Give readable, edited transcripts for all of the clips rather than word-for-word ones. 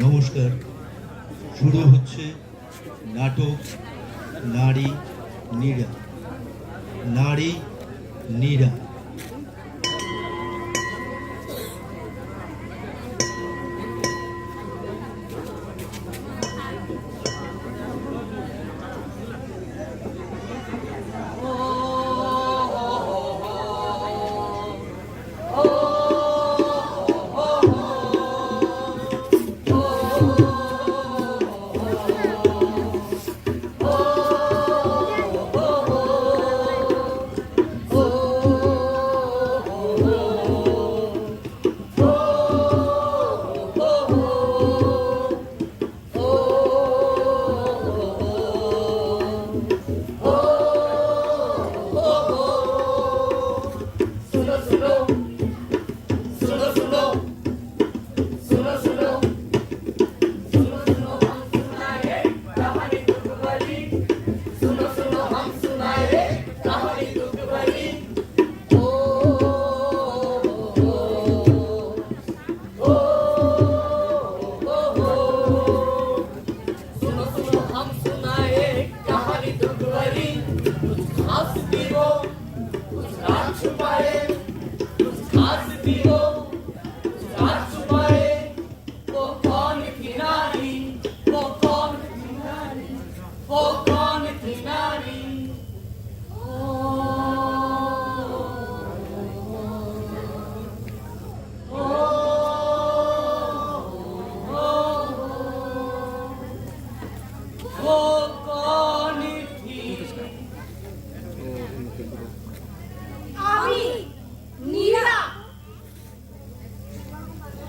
নমস্কার। শুরু হচ্ছে নাটক নারী নীরা। নারী নীরা।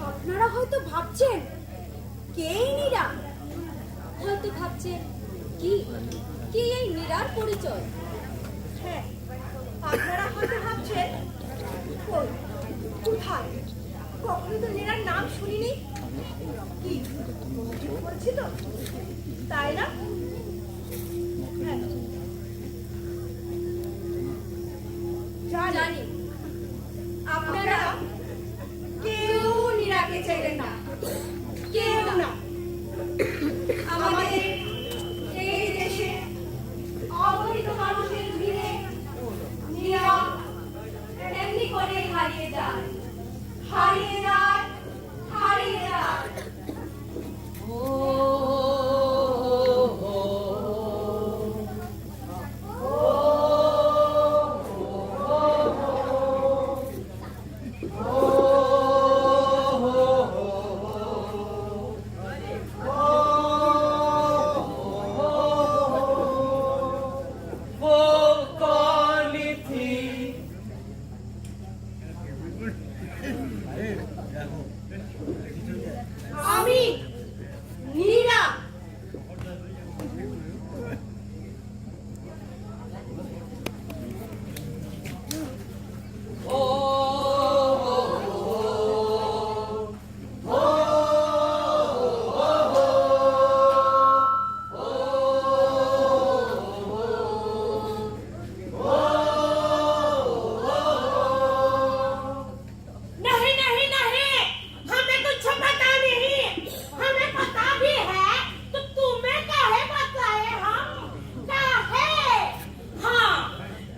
আপনারা হয়তো ভাবছেন কে এই নীরা, হয়তো ভাবছেন কি কি এই নীরার পরিচয়। হ্যাঁ, আপনারা হয়তো ভাবছেন কই, কোথায়, কখনো তো নীরার নাম শুনিনি। কি ঠিক বলছি তো, তাই না? হ্যাঁ, জানি আপনারা কেউ নীরাকে চেনেন না, কেউ না। আমাদের এই দেশে অগণিত মানুষের ভিড়ে নীরা এমনি করে হারিয়ে যায়, হারিয়ে যায়, হারিয়ে যায়। আমি নীরা। नहीं नहीं नहीं, हमें कुछ पता नहीं। हमें पता भी है तो तुम्हें काहे बताए हम काहे। हाँ,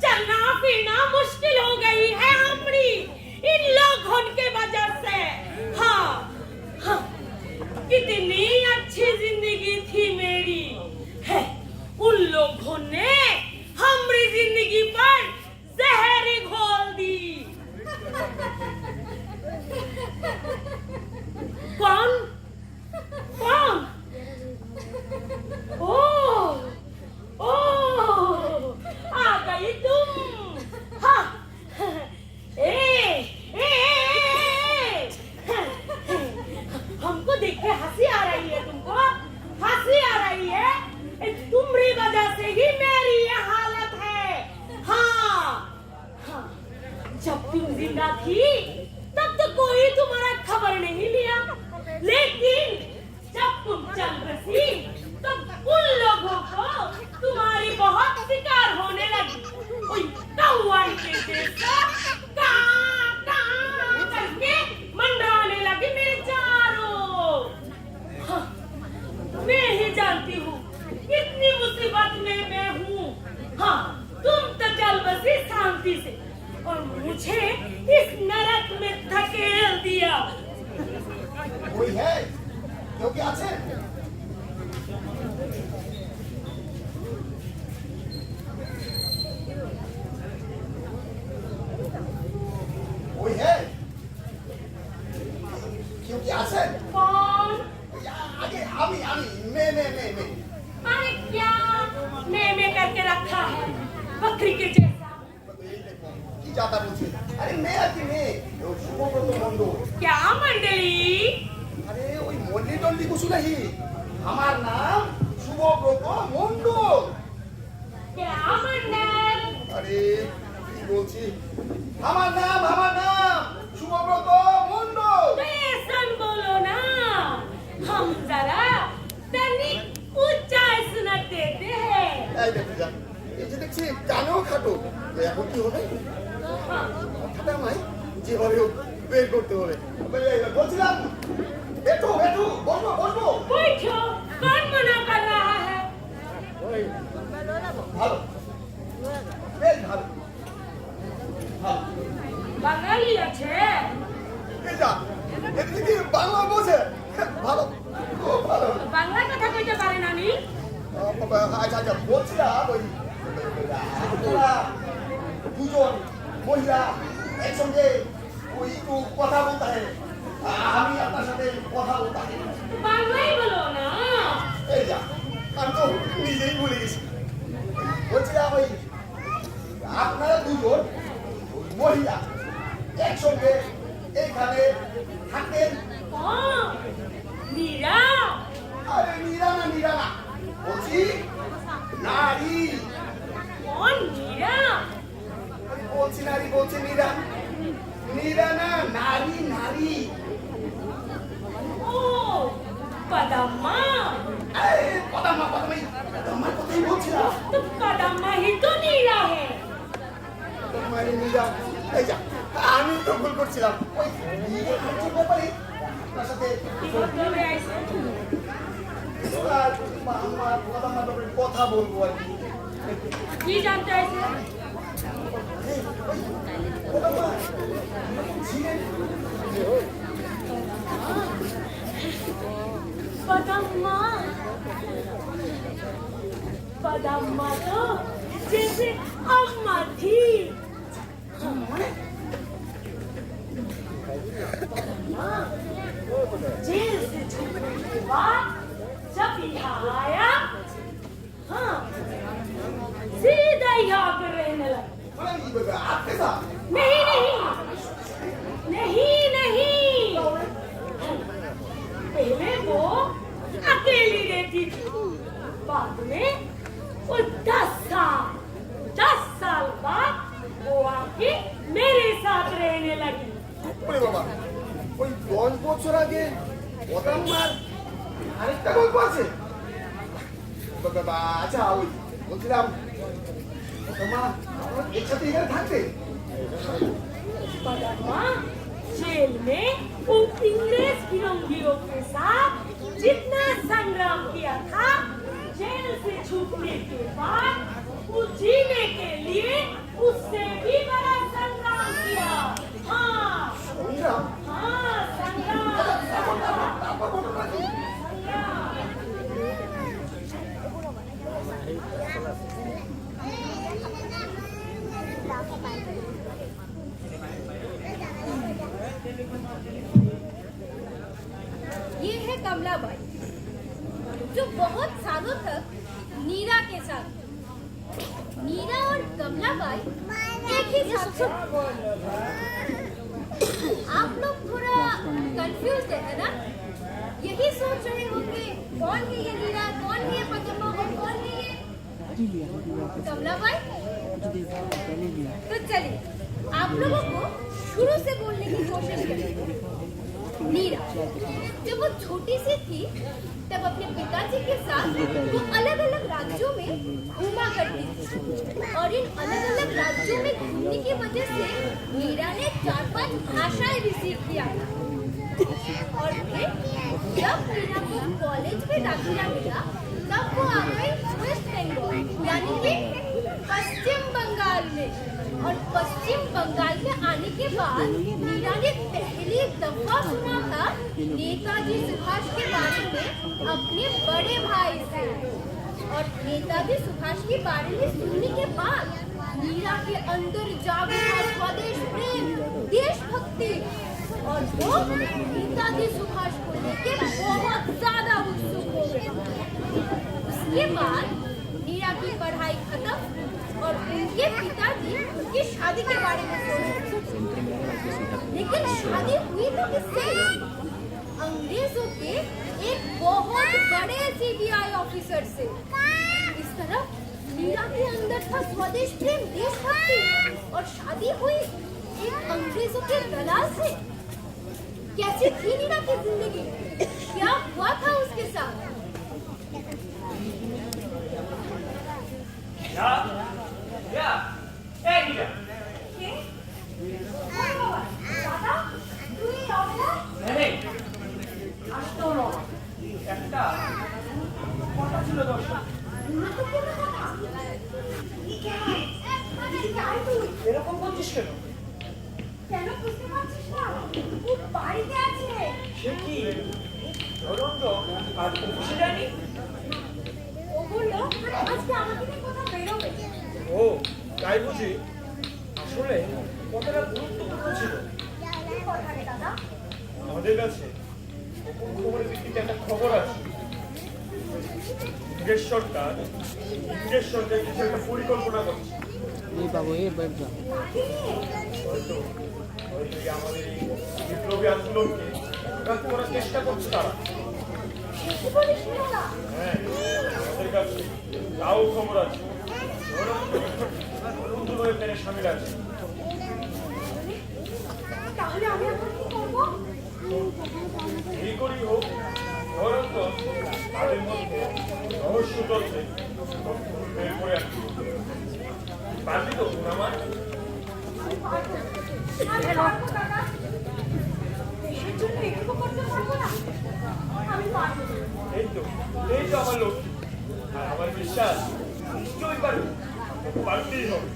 चलना फिरना मुश्किल हो गई है हमारी इन लोगों के वजह से। हाँ हाँ, कितनी अच्छी जिंदगी थी मेरी है, उन लोगों ने हमारी जिंदगी पर जहर घोल दी। कौन कौन? ओ ओ, आ गई तुम। हाँ, ए, ए, हमको देख के हंसी आ रही है, तुमको हंसी आ रही है। तुम्हारी वजह से ही मेरी ये हालत है। हाँ हाँ, जब तुम जिंदा थी तब तो कोई तुम्हारा खबर नहीं लिया, लेकिन जब तुम चल बसी तब उन लोगों को तुम्हारी बहुत शिकार होने लगी। ओए कौआ के जैसा कां कां करके मंडराने लगी मेरे चारों। में धकेल दिया। कोई है क्योंकि আছে कोई है क्योंकि আছে कौन? आगे আমি मैं अरे क्या मैं करके रखा है बकरी के जैसा। কি জাতা বলছি আরে মেয়ে আর কি মেয়ে ও শুভব্রত মণ্ডল क्या मंडली? আরে ওই মন্ডলি টন্ডলি কিছু নাহি আমার নাম শুভব্রত মণ্ডল क्या मंडल? আরে কি বলছি আমার নাম শুভব্রত মণ্ডল बेसन बोलो ना, हम जरा तनिक ऊंचा सुनाते हैं। এই দেখো যা এই যে দেখছি কানেও খাটো তো এখন কি হবে কথাটা আমায় যেভাবে হোক বের করতে হবে বলছিলাম বেটু বসবো पूछो कौन मना कर रहा है? ভালো বেশ ভালো बंगाली अच्छे। এই যা এদিকে কি বাংলা বোঝে ভালো খুব ভালো বাংলা কথা কইতে পারে না নি? আচ্ছা বলছিলাম ওই আপনারা দুজন মহিলা একসঙ্গে ওই একটু কথা বলতে হয় আমি আপনার সাথে কথা বলতে হয় বাংলাই বলো না। এই যা আমি তো নিজেই ভুলে গেছি বলছিলাম ওই আপনারা দুজন ওই মহিলা একসঙ্গে এইখানে থাকেন हाँ, मीरा। আরে মীরা না বলছি নারী कौन मीरा? বলছি মীরা না নারী ओ पदम्मा। এই পদামাই কথাই বলছিলাম तो पदम्मा ही तो मीरा है। তোমার মীরা এই যা আমি তো ভুল করছিলাম ওই মীরা হচ্ছে ব্যাপারে আপনার সাথে मतलब ऐसे আমার পদামার ব্যাপারে কথা বলবো আর কি की जानते हैं ऐसे? পদামা ছিলেন पदम्मा। पदम्मा तो जैसे अम्मा थी। पदम्मा जेल से छूटने के बाद जब यहाँ आया, हाँ, सीधा यहाँ पे रहने लगा। आपके साथ नहीं। पहले वो अकेली रहती थी, बाद में वो 10 साल बाद वो आके मेरे साथ रहने लगी। ওরে বাবা ওই 10 বছর আগে পদামার আরেকটা গল্প আছে বাবা আচ্ছা ওই বলছিলাম পদামা একসাথে এখানে থাকতে पदम्मा जेल में उन इंग्रेज फिरंगियों के साथ जितना संग्राम किया था, जेल से छूटने के बाद वो जीने के लिए उससे भी बड़ा संग्राम किया। हाँ, সংগ্রাম संग्राम। তারপর ঘটনা কি? ये है कमलाबाई जो बहुत सालों तक नीरा के साथ। नीरा और कमलाबाई एक ही साथ थे। आप लोग थोड़ा कंफ्यूज है ना? यही सोच रहे होंगे कौन है ये नीरा, कौन है ये पदम्मा और कौन है ये कमलाबाई। तो चलिए आप लोगों को शुरू से बोलने की कोशिश करें। नीरा जब वो छोटी सी थी तब अपने पिताजी के साथ वो अलग अलग राज्यों में घूमा करती थी और इन अलग अलग राज्यों में घूमने की वजह से मीरा ने 4-5 भाषाएं भी सीख लिया था। और फिर जब मीरा को कॉलेज में दाखिला मिला तब वो आ गई वेस्ट बंगाल यानी कि पश्चिम बंगाल में। और पश्चिम बंगाल में आने के बाद मीरा ने पहली दफा सुना था नेताजी सुभाष के बारे में अपने बड़े भाई से। और नेताजी सुभाष के बारे में सुनने के बाद मीरा के अंदर जाग उठा स्वदेश प्रेम, देशभक्ति, और वो नेताजी सुभाष को लेकर बहुत ज्यादा उत्सुक हो गई। उसके बाद मीरा की पढ़ाई खत्म और उनके पिताजी उनकी शादी के बारे में सोचे। लेकिन शादी हुई तो किससे? अंग्रेजों के एक बहुत बड़े सीबीआई ऑफिसर से। इस तरफ मीरा के अंदर था स्वदेश प्रेम, देशभक्ति, और शादी हुई एक अंग्रेजों के दलाल से। कैसी थी मीरा की जिंदगी? क्या हुआ था उसके साथ? या এই নিরা কে? দাদা, তুই রওনা? নেই আসতো না একটা কথা ছিল দর্শক গুরুত্বপূর্ণ কথা। কি কেন? আরে তুই এরকম করছিস কেন কেন বুঝতে পারছিস না? ও বাড়িতে আছে। সে কি ধরুন তো আজ অফিসে যায়নি ও বললো আজকে আমাকে নিয়ে কোথাও বেরোবে। ও তাই বুঝি আসলে কথাটা গুরুত্বপূর্ণ ছিল কি কথা রে দাদা? আমাদের কাছে গোপন খবরের ভিত্তিতে একটা খবর আছে ইংরেজ সরকার কিছু একটা পরিকল্পনা করছে হয়তো আমাদের এই বিপ্লবী আন্দোলনকে বিভ্রান্ত করার চেষ্টা করছে তারা। কি বলিস না? হ্যাঁ আমাদের কাছে তাও খবর আছে নতুন এখানে সামিল আছে। তাহলে আমি এখন কি করবো? এই করেই হোক ধরুন তো তাদের মধ্যে রহস্য চলছে বের করে আসছি পারবি তো আমার আমি পারবো দাদা। দেশের জন্য একটু করতে পারবো না? আমি পারবো। এই তো আমার লক্ষ্য আর আমার বিশ্বাস নিশ্চয়ই পারবো পারতেই হবে।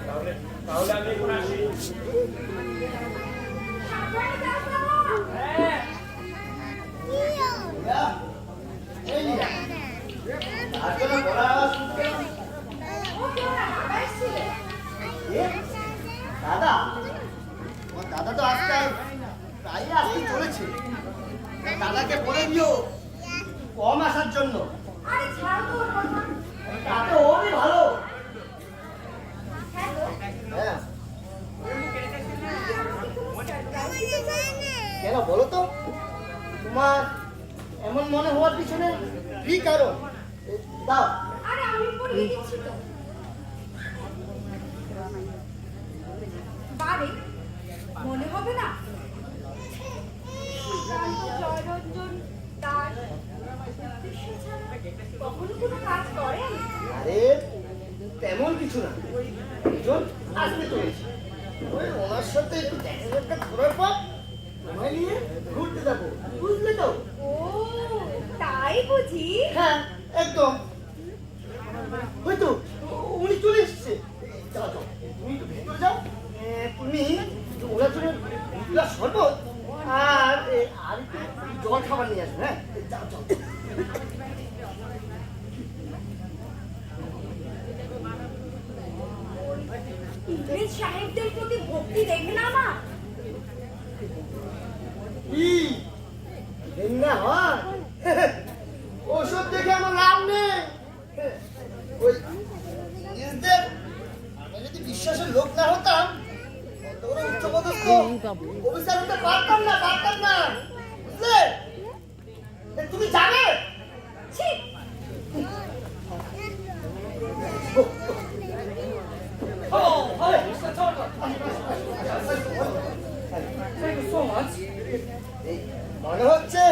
তাহলে তাহলে আমি এখন আসি। সাবধানে যাস বাবা। হ্যাঁ এই নিরা আর কোনো বলা আওয়াজ শুনতে পেলাম? ও কেউ না, দাদা এসেছিলে। এ? দাদা? তোমার দাদা তো আজকাল প্রায়ই আসতে চলেছে। দাদাকে বলে দিও কম আসার জন্য। আরে ছাড়ো তো ওর কথা। তাতে ওরই ভালো। হ্যাঁ গো। হ্যাঁ আমাকে কোনো surprise দিতে চাও? কেন বলো তো? তোমার এমন মনে হওয়ার পিছনে কি কারণ? দাও। আরে আমি পড়িয়ে দিচ্ছি তো। বারে মনে হবে না? সুকান্ত জয়রঞ্জন দাস উদ্দেশ্য ছাড়া কখনো কোনো কাজ করেন? আরে তেমন কিছু না, দুজন আসতে চলেছে। ওই ওনার সাথে একটু দেখা সাক্ষাৎ করার পর তোমায় নিয়ে ঘুরতে যাবো, বুঝলে তো? ও তাই বুঝি? হ্যাঁ একদম। হয়তো উনি চলে এসছে। যাও যাও তুমি একটু ভেতরে যাও। তুমি ওনার জন্য দু গ্লাস শরবত আর আর একটু জল খাবার নিয়ে আসবে। হ্যাঁ যাও যাও। ইংরেজ সাহেবদের প্রতি ভক্তি দেখে না মা? কি ঘেন্না হয়? ওসব দেখে আমার লাভ নেই। ওই ইংরেজদের আমি যদি বিশ্বাসের লোক না হতাম অত বড় উচ্চপদস্থ অফিসার হতে পারতাম না বুঝলে? তুমি জানে ছি! এই মনে হচ্ছে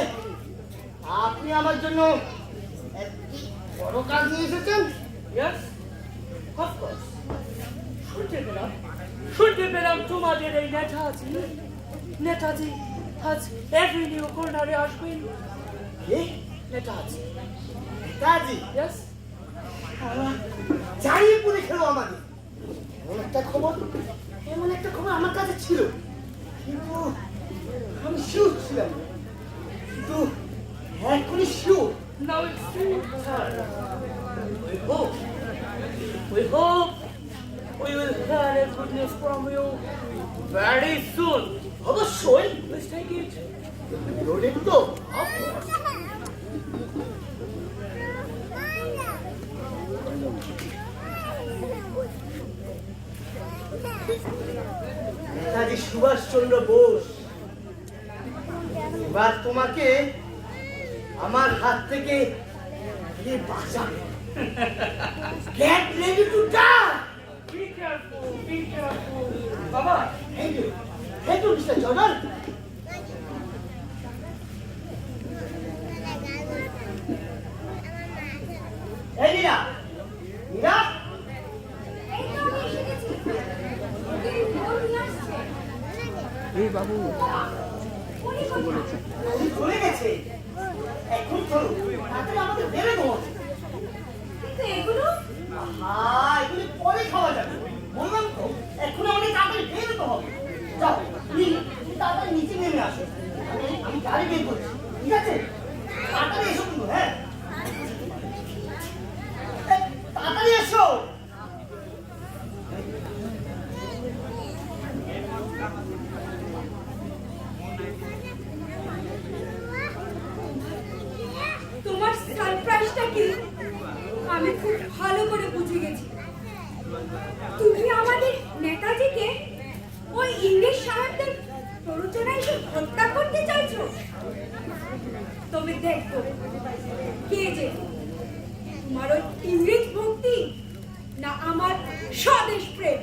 আপনি আমার জন্য একটি বড় কাজ নিয়ে এসেছেন। Yes, of course. শুনতে পেলাম তোমাদের এই নেতাজি আজ এভিনিউ কর্নারে আসবেন। কি? নেতাজি, কাজী yes? জানিয়ে পড়ে খেলো আমাদের। এমন একটা খবর আমার কাছে ছিল, কিন্তু আমি শিওর ছিলাম না। কিন্তু এখনই sure. Now it's true. We hope we will hear a good news from you very soon. অবশ্যই Let's take it. লোডেড তো। নেতাজি সুভাষচন্দ্র বোস এবার তোমাকে আমার হাত থেকে বাঁচাবে। Get ready to die! Be careful, be careful. Baba, Thank you, Mr. Jordan. এই নীরা, নীরা, এই তো আমি এসে গেছি। ওর নিয়ে আসছে। উনি কোথায়? উনি চলে গেছে। এখন চলো, তাড়াতাড়ি আমাদের বেরোতে হবে। কিন্তু এগুলো এগুলি পরে খাওয়া যাবে। বললাম তো, এখন আমাদের তাড়াতাড়ি বেরোতে হবে। যাও, তুমি তাড়াতাড়ি নিচে নেমে আসো। আমি গাড়ি বের করছি, ঠিক আছে? তাড়াতাড়ি এসো কিন্তু, হ্যাঁ? তাড়াতাড়ি এসো। তোমার সারপ্রাইজটা কি আমি খুব ভালো করে বুঝে গেছি। তুমি আমাদের নেতাজিকে ওই ইংরেজ সাহেবদের প্ররোচনায় এসে হত্যা করতে চাইছো। তবে দেখো কে যে তোমার ওই ইংরেজ ভক্তি না আমার স্বদেশ প্রেম।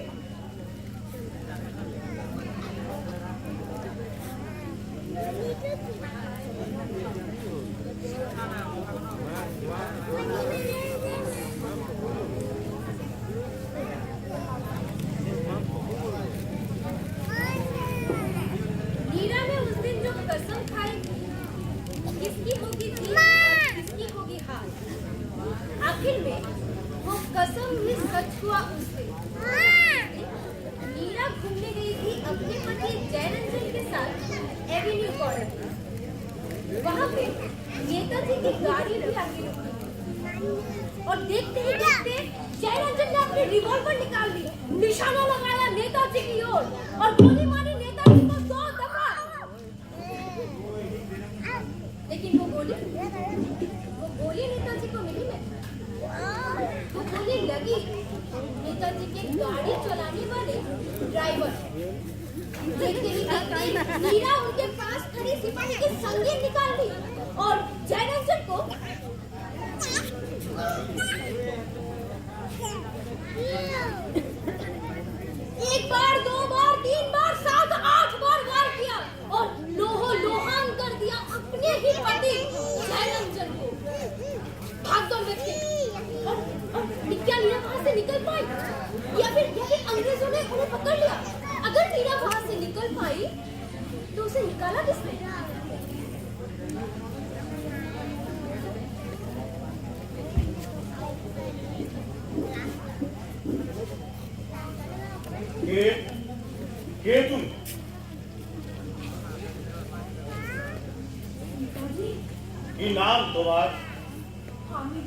नीरा ने उस दिन जो कसम खाई थी, किसकी होगी जीत और किसकी होगी हार। आखिर में वो कसम ही सच हुआ उस दिन। नीरा घूमने गई थी अपने पति जयरंजन के साथ एवेन्यू कॉर्नर। वहाँ पे नेताजी की गाड़ी भी आगे रुकी और देखते ही देखते जयरंजन ने अपनी रिवॉल्वर निकाल ली, निशाना लगाया नेताजी की ओर और गोली मारी नेताजी को 100 दफा। लेकिन वो गोली नेताजी को नहीं लगी। वो गोली लगी नेताजी के गाड़ी चलाने वाले ड्राइवर। देखते ही देखते नीरा उनके पास खड़ी सिपाही की संगीन निकाल ली और जयरंजन को एक बार, 2 बार, 3 बार, 7, 8 बार वार किया और लोहो लोहान कर दिया अपने ही पति जयरंजन को। भाग दौड़ में थे और क्या नीरा वहां से निकल पाई या फिर अंग्रेजों ने उन्हें पकड़ लिया? अगर नीरा वहां से निकल पाई तो उसे निकाला किसने? কে তুমি? কি নাম তোমার? আমি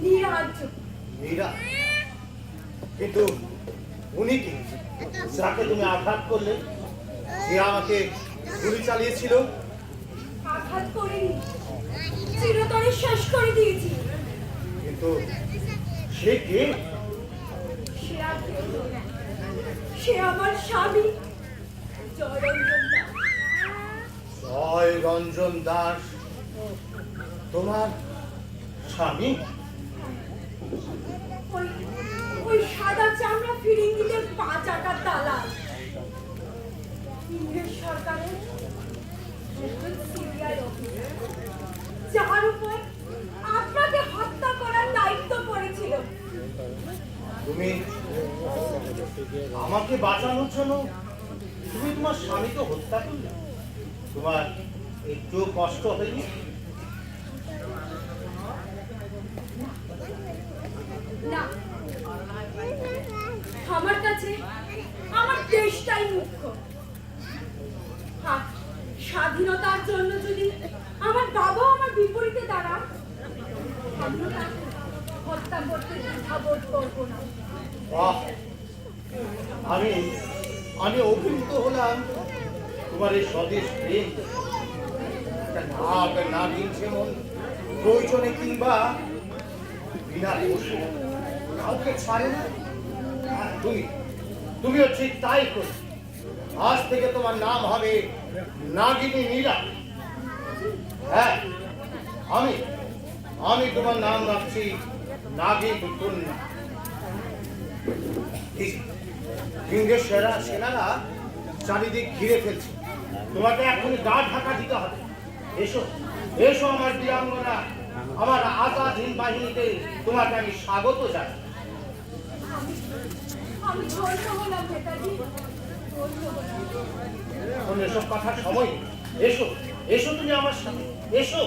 নীরাজ। নীরা, কিন্তু উনি কি যাকে তুমি আঘাত করলে, যে আমাকে গুলি চালিয়েছিল? আঘাত করিনি, চিরতরে শেষ করে দিয়েছি। কিন্তু সে কে? সে আর কেউ নয়, সে আমার স্বামী জয়রঞ্জন দাস। জয় রঞ্জন দাস তোমার স্বামী? ওই সাদা চামড়া ফিরিঙ্গিদের 5 টাকার দালাল। ইংরেজ সরকারের একজন সিবিআই অফিসার, যার উপর আপনাকে হত্যা করার দায়িত্ব পড়েছিল। তুমি আমাকে বাঁচানোর জন্য তুমি তোমার স্বামীকে হত্যা করলে? তোমার একটু কষ্ট হয়নি? না, আমার কাছে আমার দেশটাই মুখ্য। হ্যাঁ, স্বাধীনতার জন্য যদি আমার বাবা আমার বিপরীতে দাঁড়ান, আমি তাকে হত্যা করতে দ্বিধাবোধ করবো না। বাহ! আমি অভিভূত হলাম তোমার এই স্বদেশ প্রেম। নাগিন যেমন প্রয়োজনে কিংবা বিনা দোষে কাউকে ছাড়ে না, আর তুমিও ঠিক তাই করো। আজ থেকে তোমার নাম হবে নাগিনী নীরা। হ্যাঁ, আমি তোমার নাম রাখছি নাগিন কন্যা। ইংরেজ সেনারা চারিদিক ঘিরে ফেলছে, তোমাকে এখনই গা ঢাকা দিতে হবে। এসো এসো আমার বীরাঙ্গনা, আমার আজাদ হিন্দ বাহিনীতে তোমাকে আমি স্বাগত জানাই। আমি ধন্য হলাম নেতাজি, ধন্য হলাম। এখন এসব কথার সময় নেই। এসো এসো তুমি আমার সাথে এসো।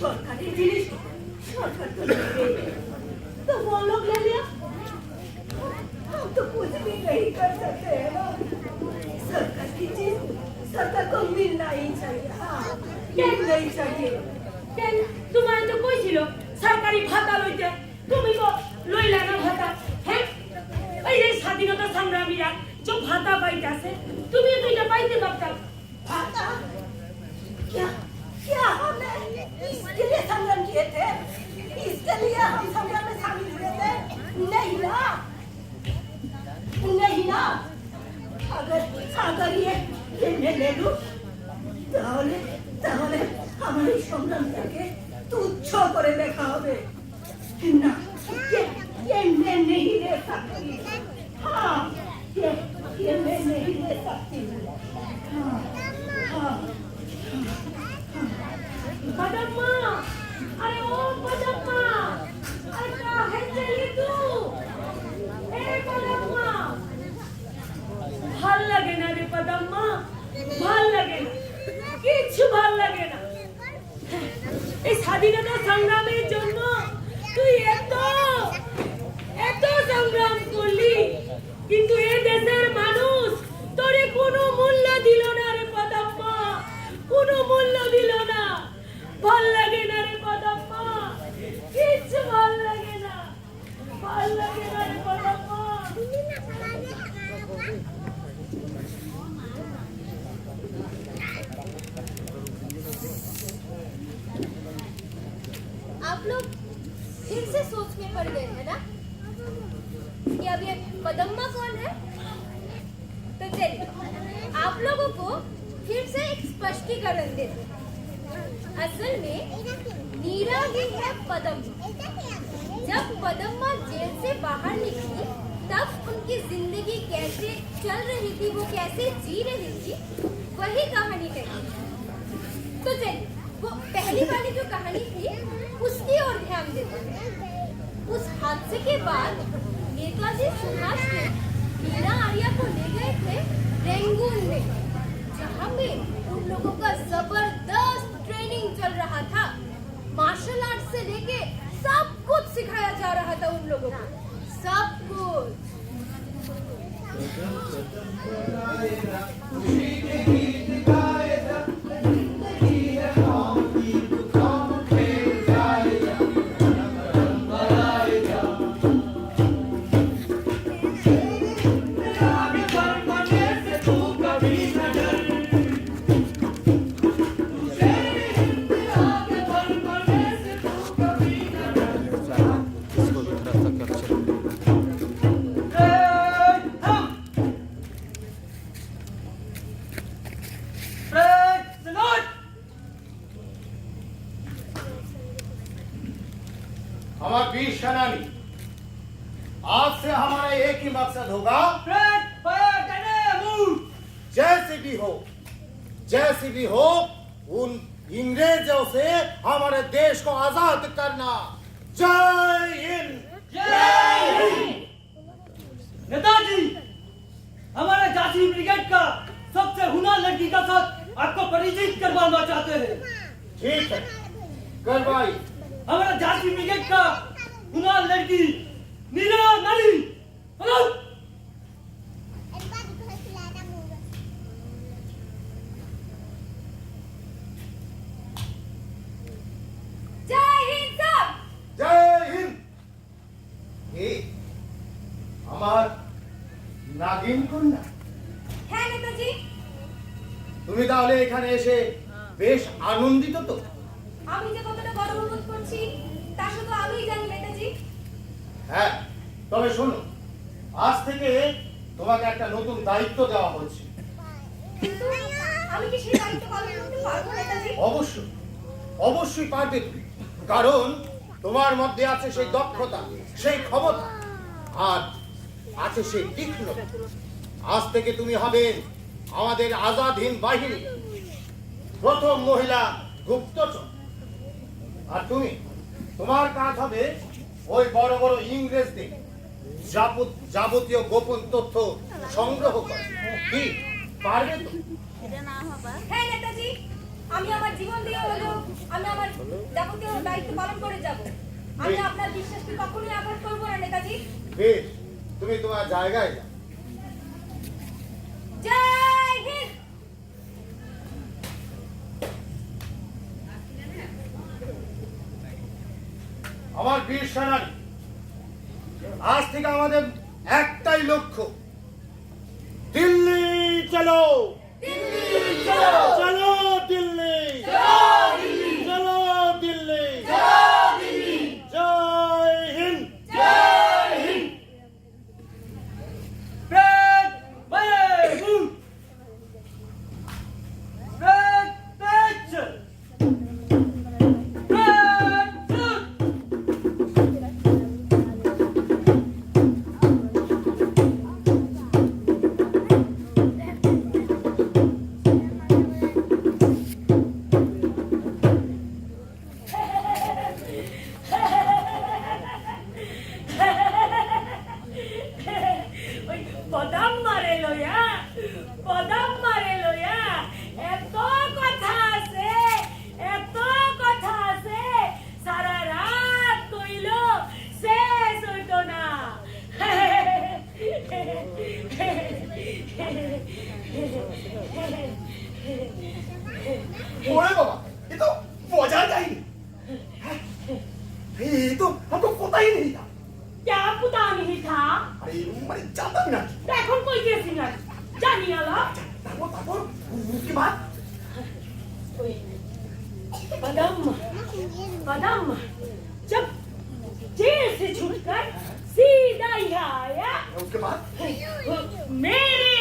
सरकारी जिनिस सरकार तो नहीं, तो वो लोग ले लिया, हम तो कुछ भी नहीं कर सकते हैं ना। सरकार की चीज सरकार को मिलना ही चाहिए। हाँ, क्या नहीं चाहिए? কেন তোমার তো কইছিল সরকারি ভাতা লইতে, তুমি তো লইলা না ভাতা। হ্যাঁ, এই যে স্বাধীনতা সংগ্রামীরা যে ভাতা পাইতাছে, তুমি তো এটা পাইতে পারতা। भाता? क्या क्या हमने इसके लिए संग्राम किए थे? इसके लिए हम संग्राम में शामिल हुए थे? नहीं ना, नहीं ना। अगर ये मैं ले लूं, তাহলে আমার এই সংগ্রামটাকে তুচ্ছ করে দেখা হবে না। ये मैं नहीं ले सकती। हाँ, ये मैं नहीं ले सकती। हाँ, हाँ, बदम्मा, अरे ओ बदम्मा, अरे काहे चली तू? ए बदम्मा, ভাল লাগে না রে বদম্মা, ভাল লাগে না, কিচ্ছু ভাল লাগে না। এই স্বাধীনতা সংগ্রামের জন্য তুই এত এত সংগ্রাম করলি, কিন্তু এ দেশের মানুষ তোরে কোনো মূল্য দিল না রে পদাম্মা, কোনো মূল্য দিল না। ভাল লাগে না রে পদাম্মা, কিচ্ছু ভাল লাগে না, ভাল লাগে না রে পদাম্মা। आप लोग फिर से सोच में पड़ गए हैं ना कि अब ये पदम्मा कौन है? तो चलिए आप लोगों को फिर से एक स्पष्टीकरण देते हैं। असल में नीरा ही है पदम्मा। जब पदम्मा जेल से बाहर निकली तब उनकी जिंदगी कैसे चल रही थी, वो कैसे जी रही थी, वही कहानी है। तो चलिए वो पहली वाली जो कहानी थी उसकी ओर ध्यान देते हैं। उस हादसे के बाद नेताजी सुभाष ने मीरा आर्या को ले गए थे रेंगून में, जहाँ पे उन लोगों का जबरदस्त ट्रेनिंग चल रहा था। मार्शल आर्ट से लेके सब कुछ सिखाया जा रहा था उन लोगों को, सब कुछ। हमारे वीर सेनानी, आज से हमारा एक ही मकसद होगा, जैसे भी हो उन इंग्रेजों से हमारे देश को आजाद करना। जय हिंद। नेताजी, हमारे झांसी ब्रिगेड का सबसे हुनर लड़की का साथ आपको परिचित करवाना चाहते हैं। ठीक है, करवाई। हमारा झांसी ब्रिगेड का हुनर लड़की नीरा नारी। हेलो जय हिंद सब। जय हिंद। আমার নাগিন কন্যা, হ্যাঁ নেতাজি, তুমি তাহলে এখানে এসে বেশ আনন্দিত তো? আমি যে কতটা গর্ববোধ করছি তা শুধু আমিই জানি নেতাজি। হ্যাঁ, তবে শোনো, আজ থেকে তোমাকে একটা নতুন দায়িত্ব দেওয়া হচ্ছে। কিন্তু আমি কি সেই দায়িত্ব পালন করতে পারবো নেতাজি? অবশ্যই, অবশ্যই পারবে তুমি, কারণ তোমার মধ্যে আছে সেই দক্ষতা, সেই ক্ষমতা, আর আছে সেই তীক্ষ্ণতা। আজ থেকে তুমি হবে আমাদের আজাদ হিন্দ বাহিনী প্রথম মহিলা গুপ্তচর। আর তোমার কাজ হবে ওই বড় বড় ইংরেজদের যাবতীয় গোপন তথ্য সংগ্রহ করা। কি পারবে তো? হ্যাঁ নেতাজি, আমি আমার জীবন দিয়ে হলেও আমি আমার যাবতীয় দায়িত্ব পালন করে যাব। আমি আপনার বিশ্বাসকে কখনোই আঘাত করবো না নেতাজি। বেশ, তুমি তোমার জায়গায় যাও। জয় হিন্দ। আমার বীর সেনানী, আজ থেকে আমাদের একটাই লক্ষ্য, দিল্লি চলো, চলো দিল্লি, চলো দিল্লি, জয় হিন্দ। ये तो हमको पता ही नहीं था। क्या पता नहीं था? अरे मैं जानता भी ना। देखो कोई कैसी ना जानिए ला। ताको उसके बाद पदम जब जेल से छूटकर सीधा यहाँ आया। उसके बाद मेरे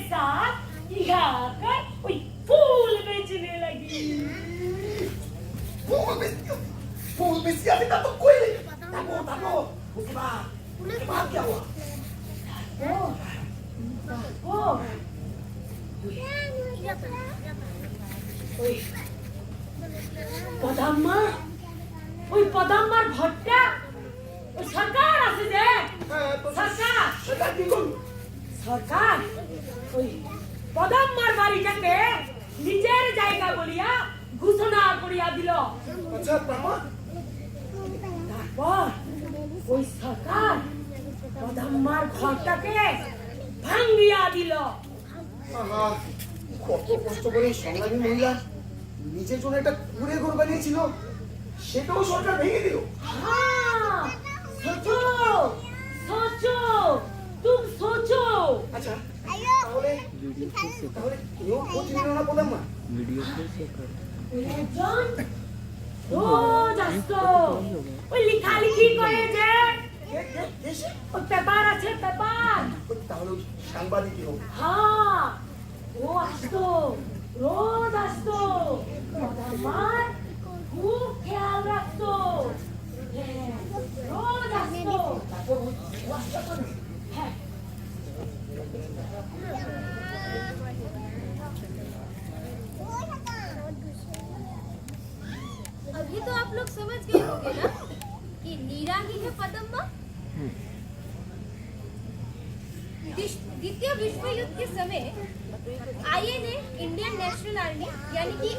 साथ यहाँ आकर कोई फूल बेचने लगी। फूल बेचिया था तो कोई नहीं। ताको उसके बाद क्या हुआ? পদাম্মার ঘরটা ওই সরকার আছে যে সরকার কি করল? সরকার ওই পদাম্মার বাড়িটাকে নিজের জায়গা বলিয়া ঘোষণা করিয়া দিল। আচ্ছা তারপর ওই সরকার পদাম্মার ঘরটাকে ভাঙ্গিয়া দিল। আহা, কত কষ্ট করে সংগ্রামী মহিলা নিজের জন্য একটা কুড়ে ঘর বানিয়েছিল, সেটাও সরকার ভেঙে দিল। हाँ, सोचो, सोचो, तुम सोचो। আচ্ছা তাহলে কেউ খোঁজ নিল না পদাম্মা? একজন রোজ আসতো ওই লেখালেখি করে যে দেশে ওই পেপার আছে পেপার। তাহলে ওই সাংবাদিক হোক। হ্যাঁ ও আসতো রোজ আসতো আমার খুব খেয়াল রাখতো। হ্যাঁ, রোজ আসতো। হ্যাঁ अभी तो आप लोग समझ गए होंगे ना कि नीरा ही है पदम्मा। द्वितीय विश्व युद्ध के समय आईएनए इंडियन नेशनल आर्मी यानी कि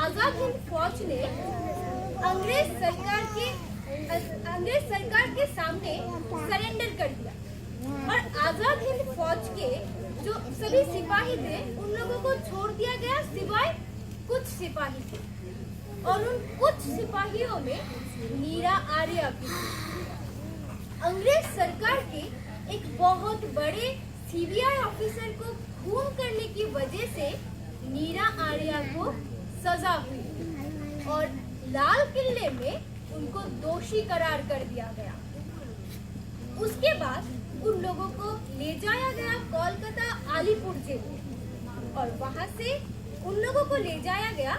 आजाद हिंद फौज ने अंग्रेज सरकार के सामने सरेंडर कर दिया और आजाद हिंद फौज के जो सभी सिपाही थे उन लोगों को छोड़ दिया गया सिवाय कुछ सिपाही थे और उन कुछ सिपाहियों में नीरा आर्या भी थी। अंग्रेज सरकार के एक बहुत बड़े सीबीआई ऑफिसर को खून करने की वजह से नीरा आर्या को सजा हुई और लाल किले में उनको दोषी करार कर दिया गया। उसके बाद उन लोगों को ले जाया गया कोलकाता अलीपुर जेल में और वहां से उन लोगों को ले जाया गया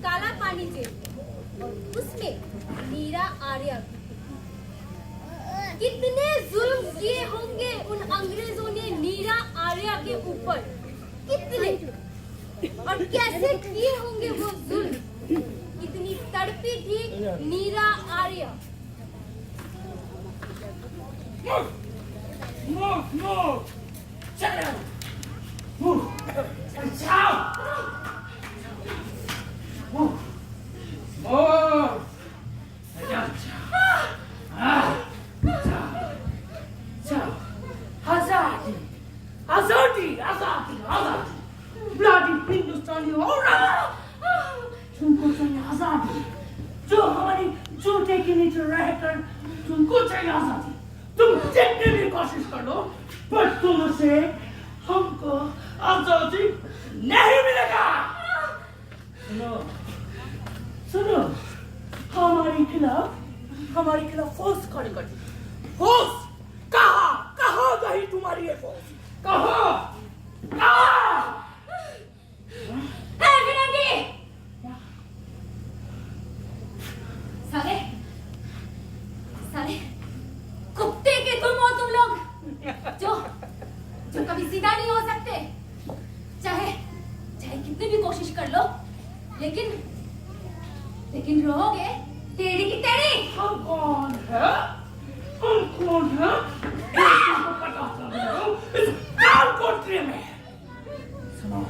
काला पानी जेल और उसमें नीरा आर्या कितने जुल्म किए होंगे उन अंग्रेजों ने नीरा आर्या के ऊपर, कितने और कैसे किए होंगे वो जुल्म। कितनी तड़पी थी नीरा आर्या। तुमको चाहिए आजादी, जो हमारी झूठे के नीचे रहकर तुमको चाहिए आजादी। तुम जितने भी कोशिश कर लो पर तुमसे हमको आजादी नहीं मिलेगा। सुनो सुनो, हमारे खिलाफ फोर्स खड़ी कर दी। फोर्स कहाँ गई तुम्हारी ये फोर्स? कहाँ? साले कुत्ते के तुम हो तुम लोग जो कभी सीधा नहीं हो सकते, चाहे कितनी भी कोशिश कर लो, लेकिन रहोगे तेरी की तेरी। हम कौन है? तुमको पता चल रहा हो इस काल कोठरी में। सुनो,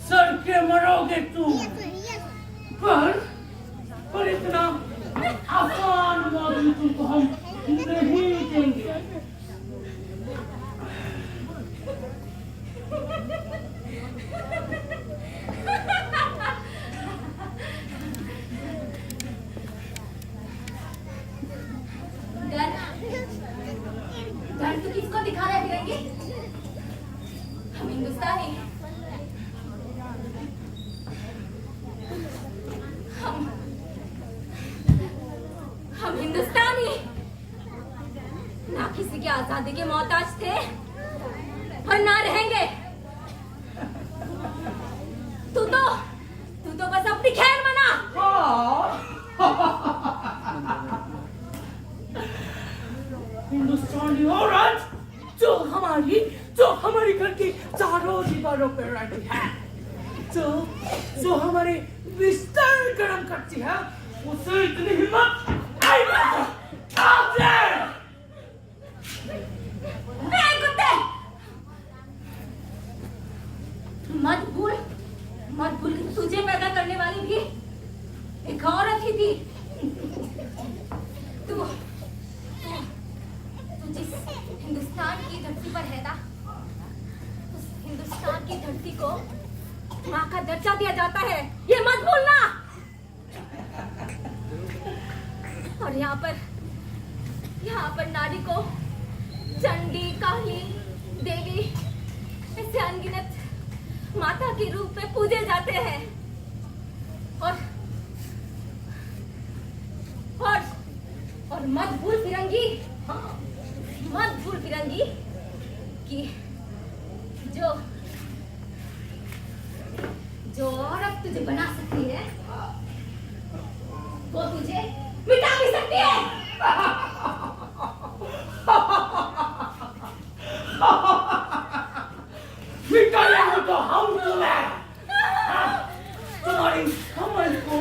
सर के मरोगे तुम, पर इतना आसान मौत में तुमको हम नहीं देंगे। की आजादी के मोहताज थे और ना रहेंगे। तू तो बस अपनी खैर मना। हिंदुस्तानी औरत जो हमारी घर की चारों दीवारों पर रहती है, जो हमारे बिस्तर गर्म करती है, उसे इतनी हिम्मत मत भूल कि तुझे पैदा करने वाली भी एक औरत ही थी। तू जिस हिंदुस्तान की धरती पर है ना, उस हिंदुस्तान की धरती को माँ का दर्जा दिया जाता है, ये मत भूलना। और यहाँ पर नारी को चंडी, काली, देवी ऐसे अनगिनत माता के रूप में पूजे जाते हैं। और मत भूल फिरंगी कि जो औरत तुझे बना सकती है वो तुझे मिटा भी सकती है। मिटाएंगे तो हम तुम्हें, तुम्हारी कमर को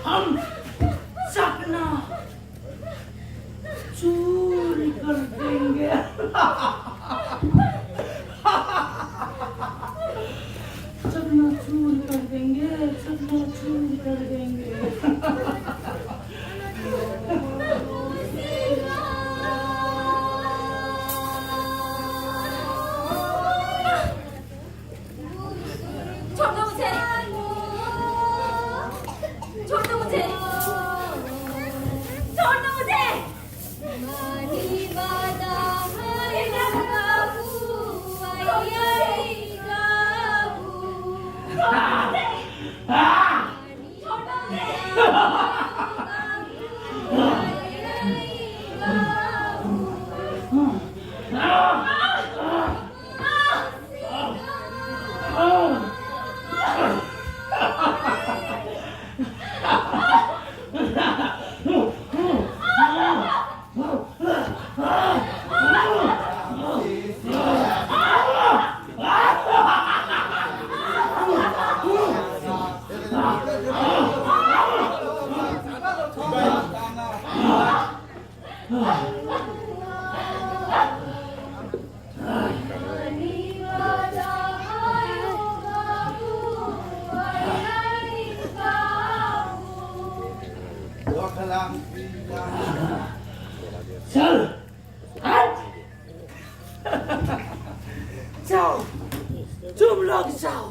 हम चकना चूर कर देंगे। चकना चूर कर देंगे। चल जाओ, तुम लोग जाओ।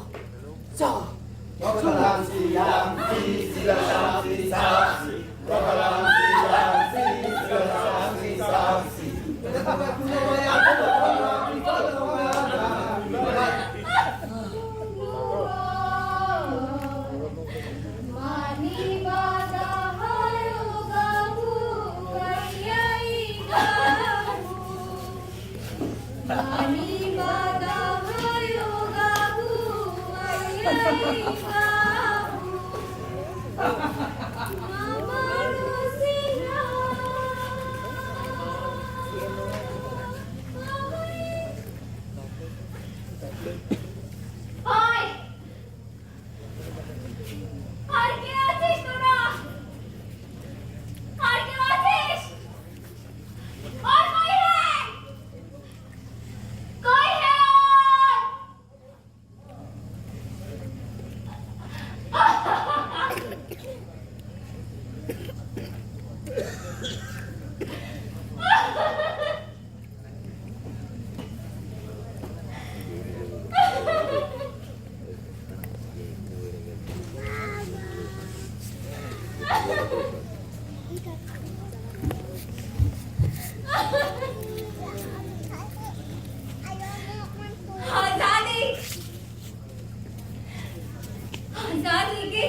आजादी की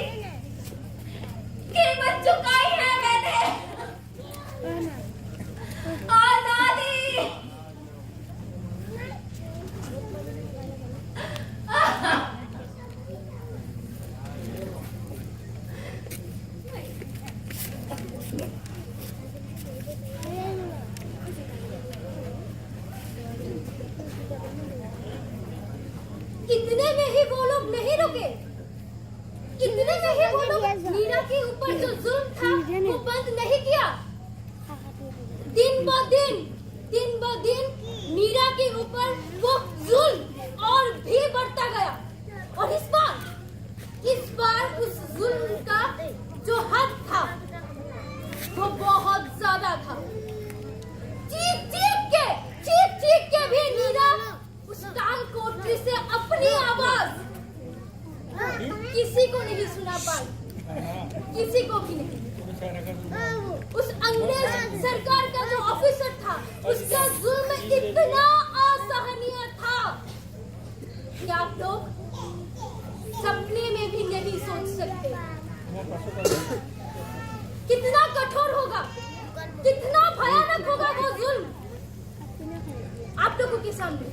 कीमत चुकाई है मैंने। आजादी सके। इतने में ही वो लोग मीरा के ऊपर जो जुल्म था वो बंद नहीं किया। दिन ब दिन मीरा के ऊपर वो जुल्म और भी बढ़ता गया। और इस बार उस जुल्म का जो हद था वो बहुत ज्यादा था। चीख के भी मीरा उस टांग कोठरी से अपनी आवाज किसी को नहीं सुना पाई, किसी को भी नहीं। उस अंग्रेज सरकार का जो ऑफिसर था उसका जुल्म इतना असहनीय था कि आप लोग सपने में भी नहीं सोच सकते। कितना कठोर होगा, कितना भयानक होगा वो जुल्म आप लोगों के सामने।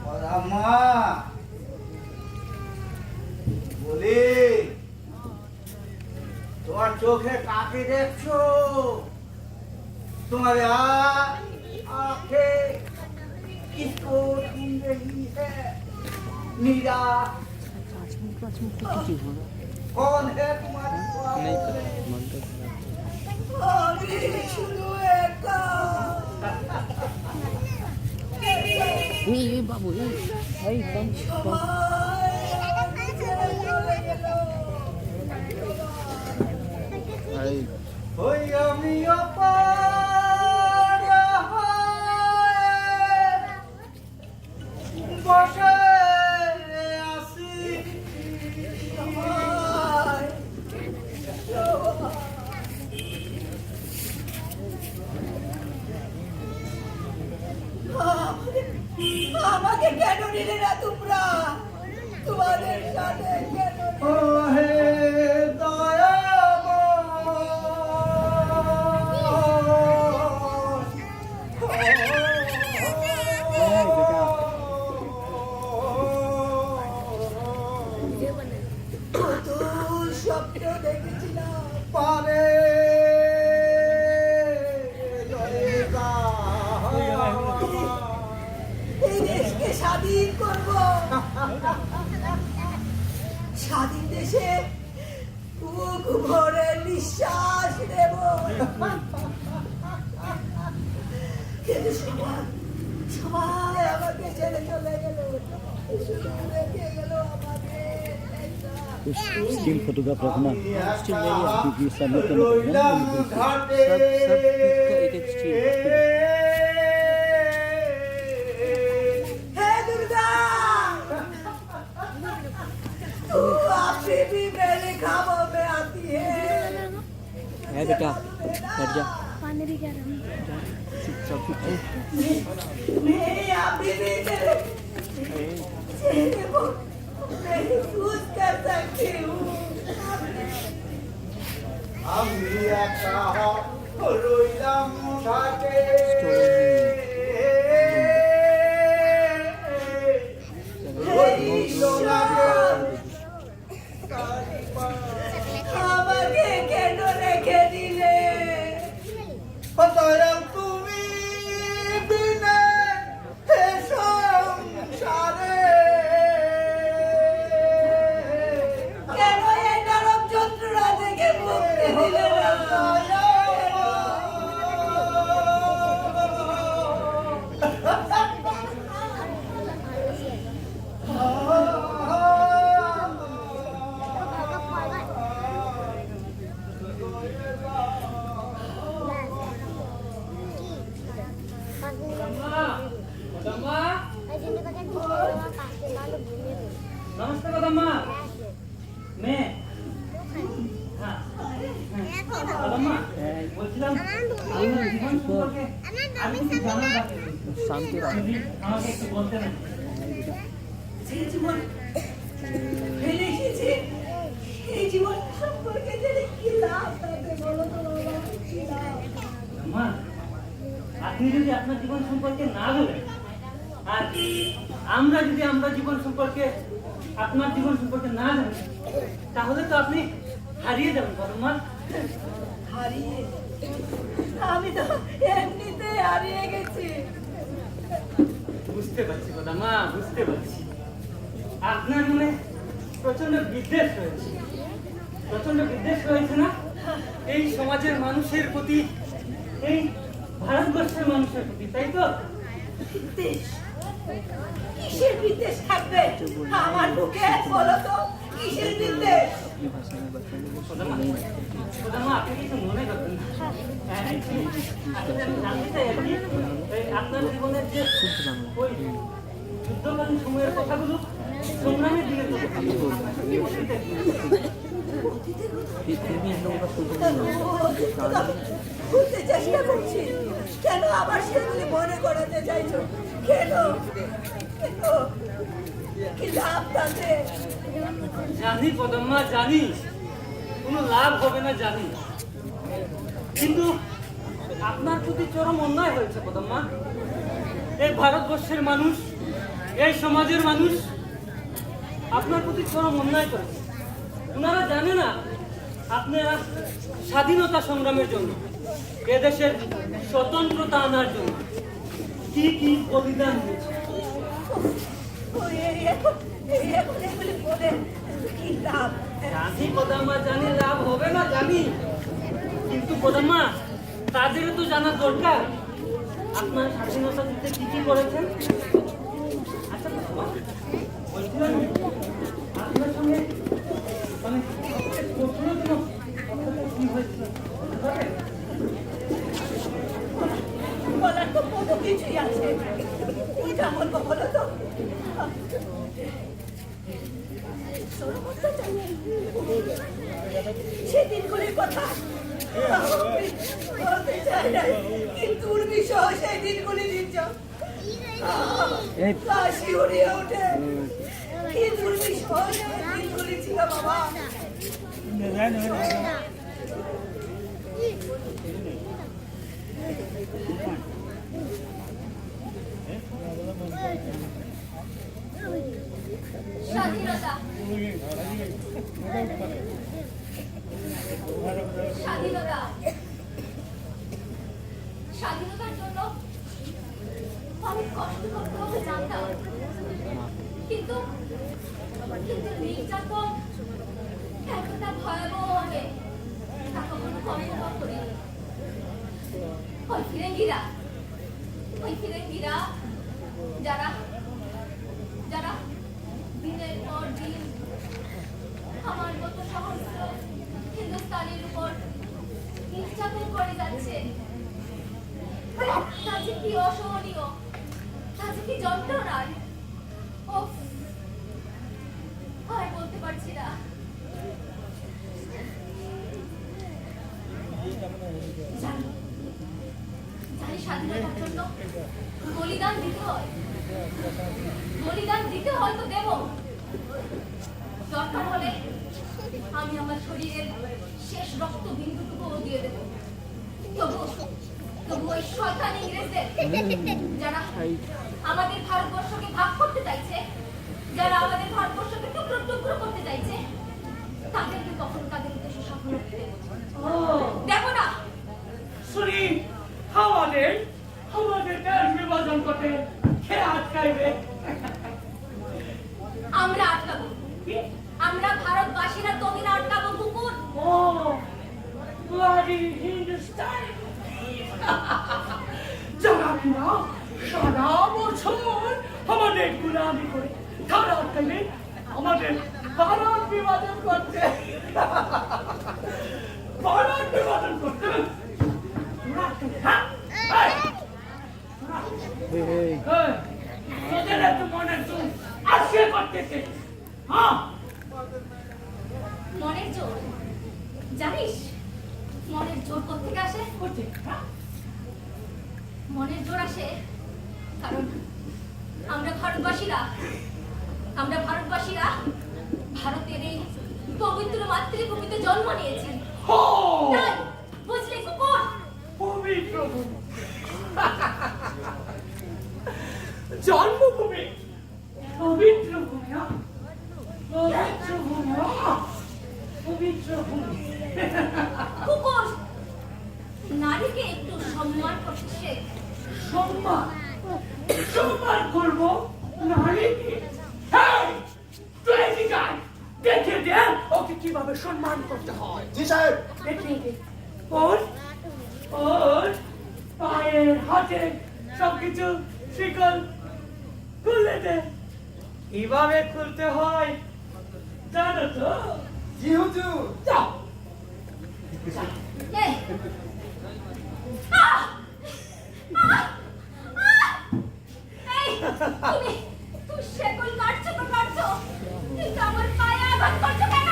और अम्मा बोली तुम्हार चोखे काके देखो, तुम्हारे आंखें किसको ढूंढ रही है? मीरा कौन है तुम्हारी? ওই আমি বসে আছি আমাকে কেন নিলে না তোমরা? তোমাদের সাথে কেন? ও হে দয়া স্বপ্ন দেখেছিলাম পারে এই দেশকে স্বাধীন করব। স্বাধীন দেশে বুক ভরে নিঃশ্বাস নেব। কিন্তু সবাই আমাকে ছেড়ে চলে গেল, শুধু রেখে গেল আমাকে একা। स्टिल फोटोग्राफ रखना स्टिल नहीं है क्योंकि सबमिट करना রইলাম पड़ेगा ना ঘাটে सब एक एक स्टिल हे दुर्गा, तू अभी भी मेरे ख्वाबों में आती है। है बेटा बैठ जा पानी भी क्या रहा सब कुछ मैं अभी भी तेरे चेहरे को महसूस कर सकती हूँ। আমি একা রইলাম ঘাটে আমাকে কেন রেখে দিলে? হতরাম তুমি বিনে হে সংসারে কেন এই নরক যন্ত্রণা থেকে মুক্তি দিলে না? नमस्ते कदम्मा मैं हाँ कदम्मा বলছিলাম আমার জীবন সম্পর্কে আমি কিছু জানার বাকি রয়েছে। शांति যদি আমাকে একটু বলতে না যে জীবন ফেলে এসেছে এই জীবন সম্পর্কে জেনে কি লাভ তাতে বলো তো বাবা, কি লাভ? আম্মা আপনি যদি আপনার জীবন সম্পর্কে না বলেন আর আমরা যদি আমরা জীবন সম্পর্কে আপনার জীবন সম্পর্কে না জানি তাহলে তো আপনি হারিয়ে যাবেন পদম্মা। হারিয়ে আমি তো এমনিতে হারিয়ে গেছি। বুঝতে পারছি পদম্মা, বুঝতে পারছি। আপনার মনে প্রচন্ড বিদ্বেষ রয়েছে, প্রচন্ড বিদ্বেষ রয়েছে না এই সমাজের মানুষের প্রতি, এই ভারতবর্ষের মানুষের প্রতি, তাই তো? বিদ্বেষ? কিসের বিদ্বেষ থাকবে আমার বুকে? বলো তো কিসের বিদ্বেষ? পদম্মা, পদম্মা, আপনি কিছু মনে করবেন না। আসলে আমি জানতে চাই আর কি, আপনার জীবনের যে ওই যুদ্ধকালীন সময়ের কথাগুলো, সংগ্রামের দিনের কথা, বুঝতে চেষ্টা করছি। কেন আবার সেগুলি মনে করাতে চাইছো? কেন? কেন? কি লাভ তাতে? জানি পদম্মা, জানি কোনো লাভ হবে না, জানি, কিন্তু আপনার প্রতি চরম অন্যায় হয়েছে পদম্মা। এই ভারতবর্ষের মানুষ, এই সমাজের মানুষ আপনার প্রতি চরম অন্যায় করেছে। ওনারা জানে না আপনারা স্বাধীনতা সংগ্রামের জন্য, এদেশের স্বতন্ত্রতা আনার জন্য কি কি বলিদান দিয়েছে। এখন এগুলি বলে কি লাভ? জানি পদম্মা, জানি লাভ হবে না, জানি, কিন্তু পদম্মা তাদেরও তো জানা দরকার আপনার স্বাধীনতা দিতে কি কি করেছেন। আচ্ছা পদম্মা, বলছিলাম আপনার সঙ্গে মানে কখনো কোনো কথাটা কি হয়েছিল? বলার তো কত কিছুই আছে। এটা বলবো বলো তো? সেদিনগুলির কথা বলতে চাই না, কিন্তু দুর্বিষহ সেই দিনগুলি নিচ্ছ কাশি উড়িয়ে ওঠে। কি দুর্বিষহ সেই দিনগুলি ছিল বাবা। স্বাধীনতা, স্বাধীনতা, স্বাধীনতার জন্য অনেক কষ্ট করতে হবে জানতাম, কিন্তু কিন্তু নির্যাতন এতটা ভয়াবহ হবে তা কখনো কল্পনা করিনি। ওই ফিরেঙ্গিরা যারা যারা দিনের পর দিন আমার মতো সহস্র হিন্দুস্তানের উপর নির্যাতন করে যাচ্ছে, তা যে কি অসহনীয়, তা যে কি যন্ত্রণার, ওফ, আর বলতে পারছি না। জানি স্বাধীনতার জন্য বলিদান দিতে হয়, বলিদান দিতে হয় তো দেব। দরকার হলে আমি আমার শরীরের শেষ রক্ত বিন্দুটুকুও দিয়ে দেব। তবু ওই শয়তান ইংরেজদের, যারা আমাদের ভারতবর্ষকে ভাগ করতে চাইছে, যারা আমাদের ভারতবর্ষকে টুকরো টুকরো করতে চাইছে, তাদেরকে কখনো তাদের উদ্দেশ্যে সফল হতে দেব না। শুনি আমাদের দেশ বিভাজন করতে কে আটকাইবে? আমরা আটকাবো, আমরা ভারতবাসীরা তোদের আটকাবো কুকুর। ও ব্লাডি হিন্দুস্তান, যারা কিনা সারা বছর আমাদের গুলামি করে, তারা আটকাইবে আমাদের ভারত বিভাজন করতে, ভারত বিভাজন করতে। তোদের এত মনে তুই আজকে করতেছে, হ্যাঁ মনের জোর, জানিস মনের জোর কোথেকে আসে? মনের জোর আসে কারণ আমরা ভারতবাসীরা ভারতের এই পবিত্র মাতৃভূমিতে জন্ম নিয়েছি। তাই বুঝলি কুকুর? পবিত্র ভূমি, জন্মভূমি, পবিত্র ভূমি, পবিত্র ভূমি, পবিত্র ভূমি। কুকুর নারীকে একটু সম্মান করতে শেখ। সম্মান, সম্মান করবো নারীকে? হেই, তুই এদিকে আয়, দেখে দে ওকে কিভাবে সম্মান করতে হয়। জি সাহেব। দেখিয়ে দে। ওর ওর পায়ের হাতে সবকিছু শিকল খুলে দে। কিভাবে খুলতে হয় জানো তো? জি হুজুর। যাও। এই, আহ! আহ! আহ! এই, তুমি শেকল কাটছো তো কাটছো, কিন্তু আমার পায়ে আঘাত করছো কেন?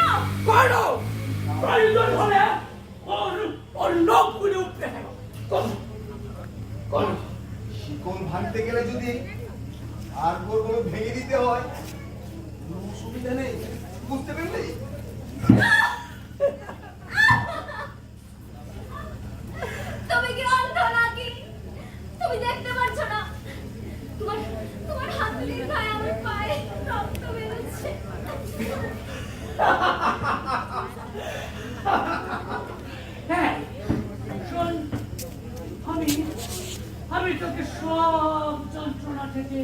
করো, প্রয়োজন হলে ওর লোকগুলো উপরে ফেলো। করো, করো। শিকল ভাঙতে গেলে যদি আর গোড়গুলো ভেঙে দিতে হয়, কোনো অসুবিধা নেই, বুঝতে পারলি? তুমি কি অন্ধ নাকি? তুমি দেখতে পাচ্ছ না তোমার তোমার হাতুড়ির গায়ে আমার পায়ে রক্ত বেরোচ্ছে। হ্যাঁ, শোন, আমি তোকে সব যন্ত্রণা থেকে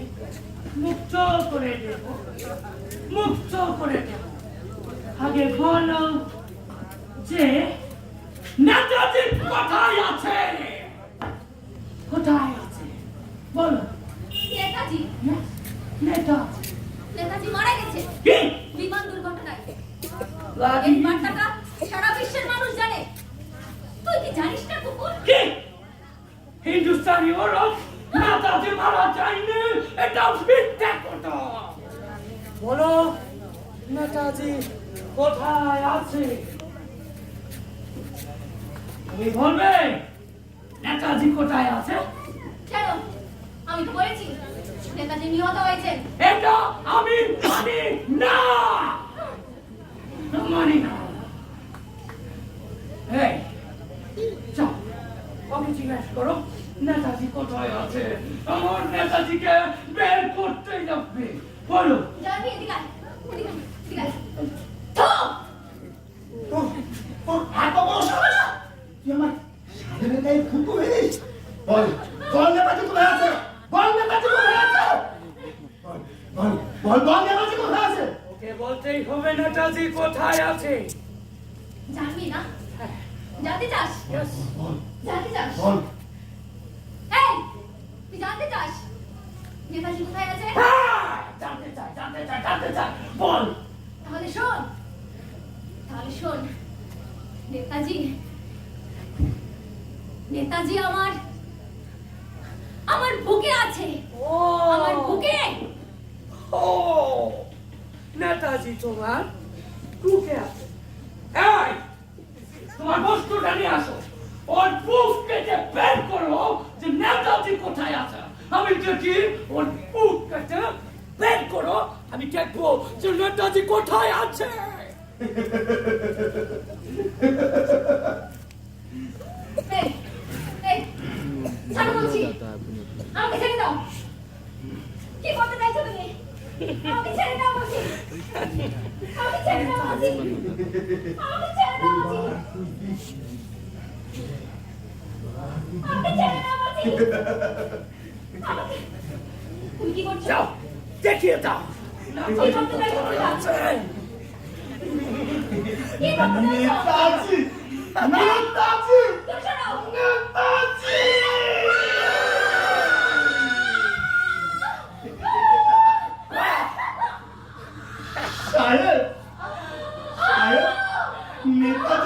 মুক্ত করে দেব, মুক্ত করে দেব। আগে বলো যে নেতাজি কোথায় আছে? কোথায় আছে বলো। নেতাজি নেতাজি নেতাজি মারা গেছে কি? বিমান দুর্ঘটনায়। লাগি এই বার্তাটা সারা বিশ্বের মানুষ জানে। তুই কি জানিস না কুকুর? কি? হিন্দুস্তানি ওরফ নেতাজি মারা যায়নি, এটা মিথ্যা কথা। বলো নেতাজি কোথায় আছে? তুমি বলবে নেতাজি কোথায় আছে? কেন? আমি তো বলেছি নেতাজি নিহত হয়েছেন। এটা আমি মানি না, মানি না। এই, চল, ওকে জিজ্ঞেস করো নেতাজি কোথায় আছে। আমার নেতাজিকে বের করতেই লাগবে। বলো। জানি এদিকে আয়, এদিকে আয়, এদিকে আয়। তো তোর এত বড় সাহস! তুই আমার সাধনের গায়ে ফুটো মেরিস? বল, বল নেতাজি কোথায় আছে? বল নেতাজি কোথায় আছে? বল নেতাজি কোথায় আছে? ওকে বলতেই হবে নেতাজি কোথায় আছে। জানবি না? জানতে চাস? Yes. জানতে চাস? বল। এই, তুই জানতে চাস নেতাজি কোথায় আছে? হ্যাঁ, জানতে চাই, জানতে চাই, জানতে চাই। বল। তাহলে শোন, নেতাজি নেতাজি আমার বুকে আছে। আমার বুকে। ও, নেতাজি তোমার বুকে আছে। এই, তোমার বস্তুটা নিয়ে আসো। ওর বুক কেটে বের করো যে নেতাজি কোথায় আছে। আমি দেখি ওর বুক কেটে বের করো, আমি দেখবো যে নেতাজি কোথায় আছে। এই, এই, ছাড়ো বলছি। আমাকে ছেড়ে দাও। কি করতে চাইছো তুমি? আমাকে ছেড়ে দাও বলছি। আমাকে ছেড়ে দাও বলছি। আমাকে ছেড়ে দাও বলছি। আমাকে ছেড়ে দাও বলছি। তুমি কি করছো? যাও, দেখিয়ে দাও নেতাজি কোথায় আছে। কি করতে চাইছো? নেতাজি! নেতাজি! দূর সরো।